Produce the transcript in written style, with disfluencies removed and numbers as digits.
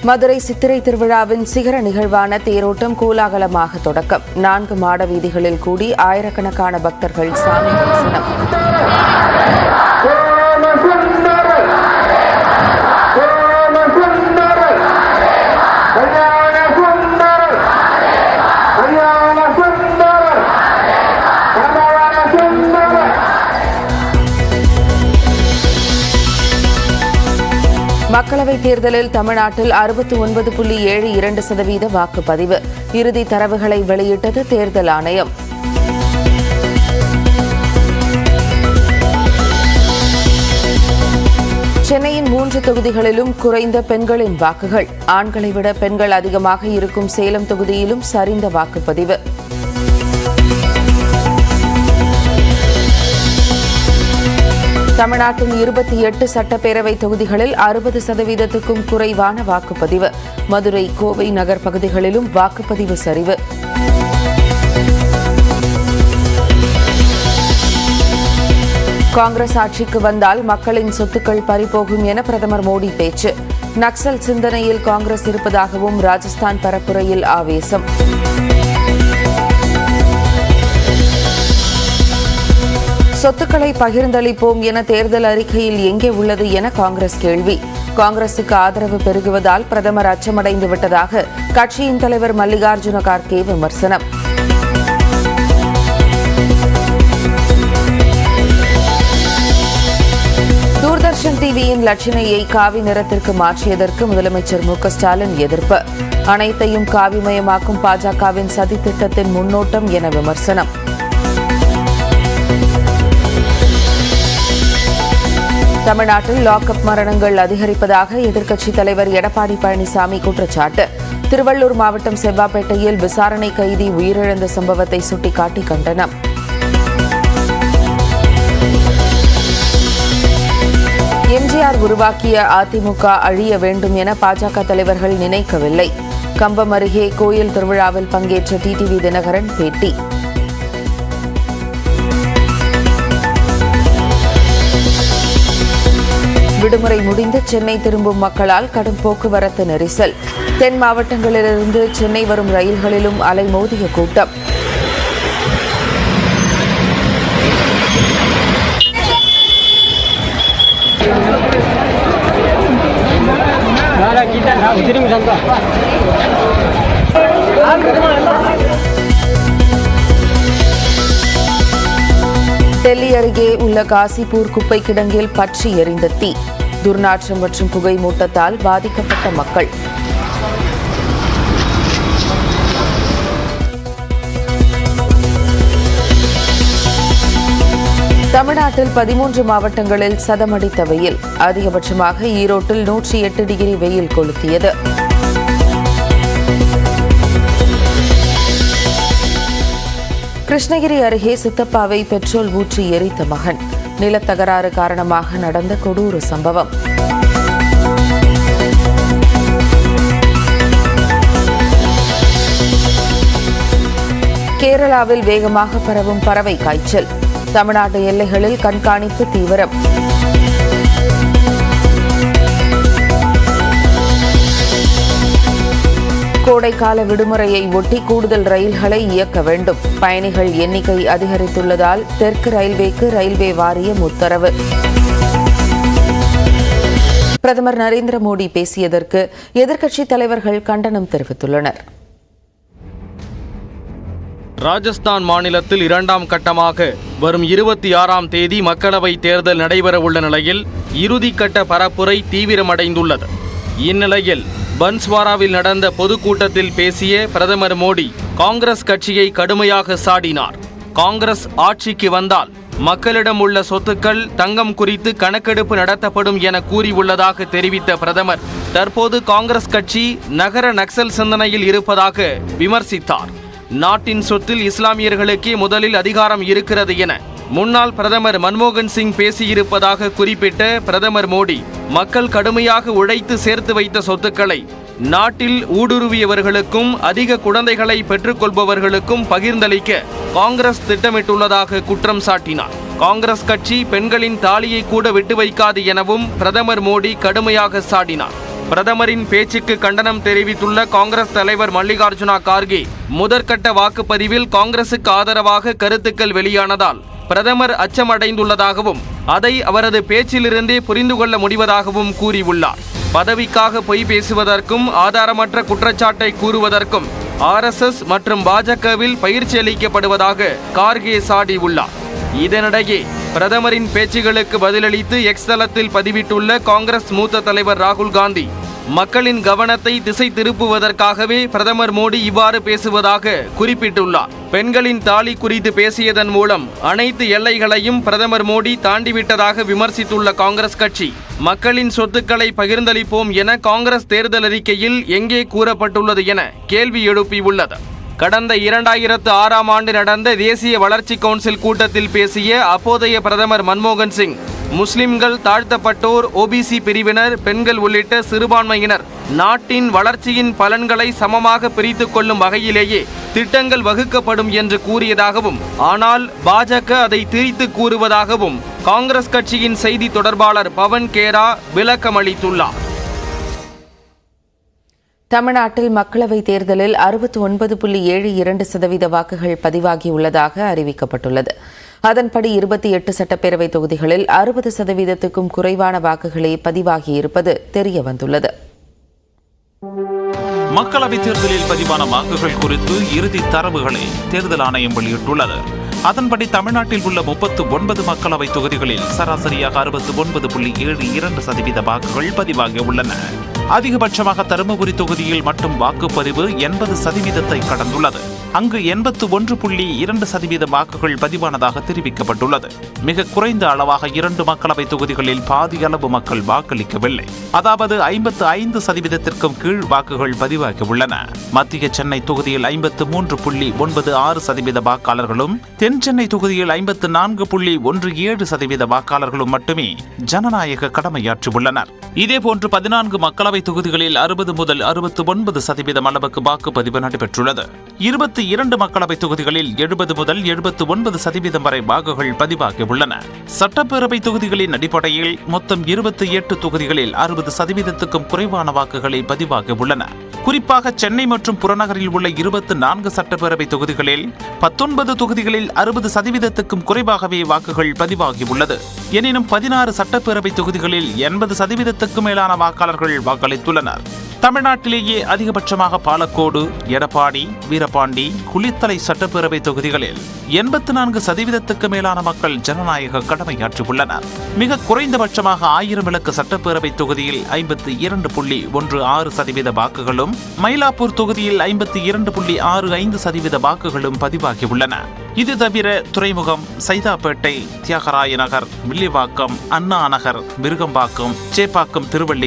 மதுரை சித்திரை திருவிழாவின் சிகர நிகழ்வான தேரோட்டம் கோலாகலமாக தொடக்கம். 4 மாட வீதிகளில் கூடி ஆயிரக்கணக்கான பக்தர்கள் சாமி தரிசனம். மக்களவைத் தேர்தலில் தமிழ்நாட்டில் 69.72% வாக்குப்பதிவு. இறுதி தரவுகளை வெளியிட்டது தேர்தல் ஆணையம். சென்னையின் 3 தொகுதிகளிலும் குறைந்த பெண்களின் வாக்குகள். ஆண்களை விட பெண்கள் அதிகமாக இருக்கும் சேலம் தொகுதியிலும் சரிந்த வாக்குப்பதிவு. தமிழ்நாட்டின் 28 சட்டப்பேரவை தொகுதிகளில் 60%க்கும் குறைவான வாக்குப்பதிவு. மதுரை, கோவை நகர் பகுதிகளிலும் வாக்குப்பதிவு சரிவு. காங்கிரஸ் ஆட்சிக்கு வந்தால் மக்களின் சொத்துக்கள் பறிபோகும் என பிரதமர் மோடி பேச்சு. நக்சல் சிந்தனையில் காங்கிரஸ் இருப்பதாகவும் ராஜஸ்தான் பரப்புரையில் ஆவேசம். சொத்துக்களை பகிர்ந்தளிப்போம் என தேர்தல் அறிக்கையில் எங்கே உள்ளது என காங்கிரஸ் கேள்வி. காங்கிரசுக்கு ஆதரவு பெருகுவதால் பிரதமர் அச்சமடைந்து விட்டதாக கட்சியின் தலைவர் மல்லிகார்ஜுன கார்கே விமர்சனம். தூர்தர்ஷன் டிவியின் லட்சணையை காவி நிறத்திற்கு மாற்றியதற்கு முதலமைச்சர் மு.க.ஸ்டாலின் எதிர்ப்பு. அனைத்தையும் காவிமயமாக்கும் பாஜகவின் சதி திட்டத்தின் முன்னோட்டம் என விமர்சனம். தமிழ்நாட்டில் லாக்அப் மரணங்கள் அதிகரிப்பதாக எதிர்க்கட்சித் தலைவர் எடப்பாடி பழனிசாமி குற்றச்சாட்டு. திருவள்ளூர் மாவட்டம் செவ்வாப்பேட்டையில் விசாரணை கைதி உயிரிழந்த சம்பவத்தை சுட்டிக்காட்டி கண்டனம். எம்ஜிஆர் உருவாக்கிய அதிமுக அழிய வேண்டும் என பாஜக தலைவர்கள் நினைக்கவில்லை. கம்பம் அருகே கோயில் திருவிழாவில் பங்கேற்ற டிடிவி தினகரன் பேட்டி. விடுமுறை முடிந்து சென்னை திரும்பும் மக்களால் கடும் போக்குவரத்து நெரிசல். தென் மாவட்டங்களிலிருந்து சென்னை வரும் ரயில்களிலும் அலைமோதிய கூட்டம். டெல்லி அருகே உள்ள காசிப்பூர் குப்பை கிடங்கில் பற்றி எரிந்த தீ. துர்நாற்றம் மற்றும் புகை மூட்டத்தால் பாதிக்கப்பட்ட மக்கள். தமிழ்நாட்டில் 13 மாவட்டங்களில் சதமடித்த வெயில். அதிகபட்சமாக ஈரோட்டில் 108 டிகிரி வெயில் கொளுத்தியது. கிருஷ்ணகிரி அருகே சித்தப்பாவை பெட்ரோல் ஊற்றி எரித்த மகன். நிலத்தகராறு காரணமாக நடந்த கொடூர சம்பவம். கேரளாவில் வேகமாக பரவும் பறவை காய்ச்சல். தமிழ்நாட்டு எல்லைகளில் கண்காணிப்பு தீவிரம். கோடைக்கால விடுமுறையை ஒட்டி கூடுதல் ரயில்களை இயக்க வேண்டும். பயணிகள் எண்ணிக்கை அதிகரித்துள்ளதால் தெற்கு ரயில்வேக்கு ரயில்வே வாரியம் உத்தரவு. பிரதமர் நரேந்திர மோடி பேசியதற்கு எதிர்க்கட்சித் தலைவர்கள் கண்டனம் தெரிவித்துள்ளனர். ராஜஸ்தான் மாநிலத்தில் 2ஆம் கட்டமாக வரும் 26ஆம் தேதி மக்களவை தேர்தல் நடைபெறவுள்ள நிலையில் இறுதிக்கட்ட பரப்புரை தீவிரமடைந்துள்ளது. இந்நிலையில் பன்ஸ்வாராவில் நடந்த பொதுக்கூட்டத்தில் பேசிய பிரதமர் மோடி காங்கிரஸ் கட்சியை கடுமையாக சாடினார். காங்கிரஸ் ஆட்சிக்கு வந்தால் மக்களிடம் உள்ள சொத்துக்கள், தங்கம் குறித்து கணக்கெடுப்பு நடத்தப்படும் என கூறியுள்ளதாக தெரிவித்த பிரதமர் தற்போது காங்கிரஸ் கட்சி நகர நக்சல் சிந்தனையில் இருப்பதாக விமர்சித்தார். நாட்டின் சொத்தில் இஸ்லாமியர்களுக்கே முதலில் அதிகாரம் இருக்கிறது என முன்னாள் பிரதமர் மன்மோகன் சிங் பேசியிருப்பதாக குறிப்பிட்ட பிரதமர் மோடி மக்கள் கடுமையாக உழைத்து சேர்த்து வைத்த சொத்துக்களை நாட்டில் ஊடுருவியவர்களுக்கும் அதிக குழந்தைகளை பெற்றுக்கொள்பவர்களுக்கும் பகிர்ந்தளிக்க காங்கிரஸ் திட்டமிட்டுள்ளதாக குற்றம் சாட்டினார். காங்கிரஸ் கட்சி பெண்களின் தாலியை கூட விட்டு வைக்காது எனவும் பிரதமர் மோடி கடுமையாக சாடினார். பிரதமரின் பேச்சுக்கு கண்டனம் தெரிவித்துள்ள காங்கிரஸ் தலைவர் மல்லிகார்ஜுனா கார்கே, முதற்கட்ட வாக்குப்பதிவில் காங்கிரசுக்கு ஆதரவாக கருத்துக்கள் வெளியானதால் பிரதமர் அச்சமடைந்துள்ளதாகவும் அதை அவரது பேச்சிலிருந்தே புரிந்து கொள்ள முடிவதாகவும் கூறியுள்ளார். பதவிக்காக பொய் பேசுவதற்கும் ஆதாரமற்ற குற்றச்சாட்டை கூறுவதற்கும் RSS மற்றும் பாஜகவில் பயிற்சி அளிக்கப்படுவதாக கார்கே சாடியுள்ளார். இதனிடையே பிரதமரின் பேச்சுகளுக்கு பதிலளித்து எக்ஸ் தளத்தில் பதிவிட்டுள்ள காங்கிரஸ் மூத்த தலைவர் ராகுல் காந்தி, மக்களின் கவனத்தை திசை திருப்புவதற்காகவே பிரதமர் மோடி இவ்வாறு பேசுவதாக குறிப்பிட்டுள்ளார். பெண்களின் தாலி குறித்து பேசியதன் மூலம் அனைத்து எல்லைகளையும் பிரதமர் மோடி தாண்டிவிட்டதாக விமர்சித்துள்ள காங்கிரஸ் கட்சி, மக்களின் சொத்துக்களை பகிர்ந்தளிப்போம் என காங்கிரஸ் தேர்தல் அறிக்கையில் எங்கே கூறப்பட்டுள்ளது என கேள்வி எழுப்பியுள்ளது. கடந்த 2006ஆம் ஆண்டு நடந்த தேசிய வளர்ச்சி கவுன்சில் கூட்டத்தில் பேசிய அப்போதைய பிரதமர் மன்மோகன் சிங், முஸ்லிம்கள், தாழ்த்தப்பட்டோர், OBC பிரிவினர், பெண்கள் உள்ளிட்ட சிறுபான்மையினர் நாட்டின் வளர்ச்சியின் பலன்களை சமமாக பிரித்துக் கொள்ளும் வகையிலேயே திட்டங்கள் வகுக்கப்படும் என்று கூறியதாகவும், ஆனால் பாஜக அதை திரித்து கூறுவதாகவும் காங்கிரஸ் கட்சியின் செய்தி தொடர்பாளர் பவன் கேரா விளக்கமளித்துள்ளார். தமிழ்நாட்டில் மக்களவைத் தேர்தலில் 69.72% வாக்குகள் பதிவாகியுள்ளதாக அறிவிக்கப்பட்டுள்ளது. அதன்படி 28 சட்டப்பேரவை தொகுதிகளில் 60%க்கும் குறைவான வாக்குகளே பதிவாகியிருப்பது தெரியவந்துள்ளது. மக்களவைத் தேர்தலில் பதிவான வாக்குகள் குறித்து இறுதி தரவுகளை தேர்தல் ஆணையம் வெளியிட்டுள்ளது. அதன்படி தமிழ்நாட்டில் உள்ள 39 மக்களவைத் தொகுதிகளில் சராசரியாக 69.72% வாக்குகள் பதிவாகியுள்ளன. அதிகபட்சமாக தருமபுரி தொகுதியில் மட்டும் வாக்குப்பதிவு 80% கடந்துள்ளது. அங்கு 81.2% வாக்குகள் பதிவானதாக தெரிவிக்கப்பட்டுள்ளது. மிக குறைந்த அளவாக 2 மக்களவை தொகுதிகளில் பாதி அளவு மக்கள் வாக்களிக்கவில்லை. அதாவது 55%க்கும் கீழ் வாக்குகள் பதிவாகியுள்ளன. மத்திய சென்னை தொகுதியில் 53.96% வாக்காளர்களும், தென் சென்னை தொகுதியில் 54.17% வாக்காளர்களும் மட்டுமே ஜனநாயக கடமையாற்றியுள்ளனர். இதேபோன்று 14 மக்களவை தொகுதிகளில் 60 முதல் 69% அளவுக்கு வாக்குப்பதிவு நடைபெற்றுள்ளது. 22 மக்களவை தொகுதிகளில் 70 முதல் 79% வரை வாக்குகள் பதிவாகியுள்ளன. சட்டப்பேரவை தொகுதிகளின் அடிப்படையில் மொத்தம் 28 தொகுதிகளில் 60%க்கும் குறைவான வாக்குகளை பதிவாகியுள்ளன. குறிப்பாக சென்னை மற்றும் புறநகரில் உள்ள 24 சட்டப்பேரவை தொகுதிகளில் 19 தொகுதிகளில் 60%க்கும் குறைவாகவே வாக்குகள் பதிவாகியுள்ளது. எனினும் 16 சட்டப்பேரவை தொகுதிகளில் 80%க்கும் மேலான வாக்காளர்கள் வாக்களித்துள்ளனர். தமிழ்நாட்டிலேயே அதிகபட்சமாக பாலக்கோடு, எடப்பாடி, வீரபாண்டி, குளித்தலை சட்டப்பேரவை தொகுதிகளில் 84%க்கு மேலான மக்கள் ஜனநாயக கடமையாற்றியுள்ளனர். மிக குறைந்தபட்சமாக 1000 விளக்கு சட்டப்பேரவை தொகுதியில் 52.16% வாக்குகளும், மயிலாப்பூர் தொகுதியில் 52.65% வாக்குகளும் பதிவாகியுள்ளன. இது தவிர துறைமுகம், சைதாப்பேட்டை, தியாகராய நகர், வில்லிவாக்கம், அண்ணா நகர், விருகம்பாக்கம், சேப்பாக்கம், திருவள்ளி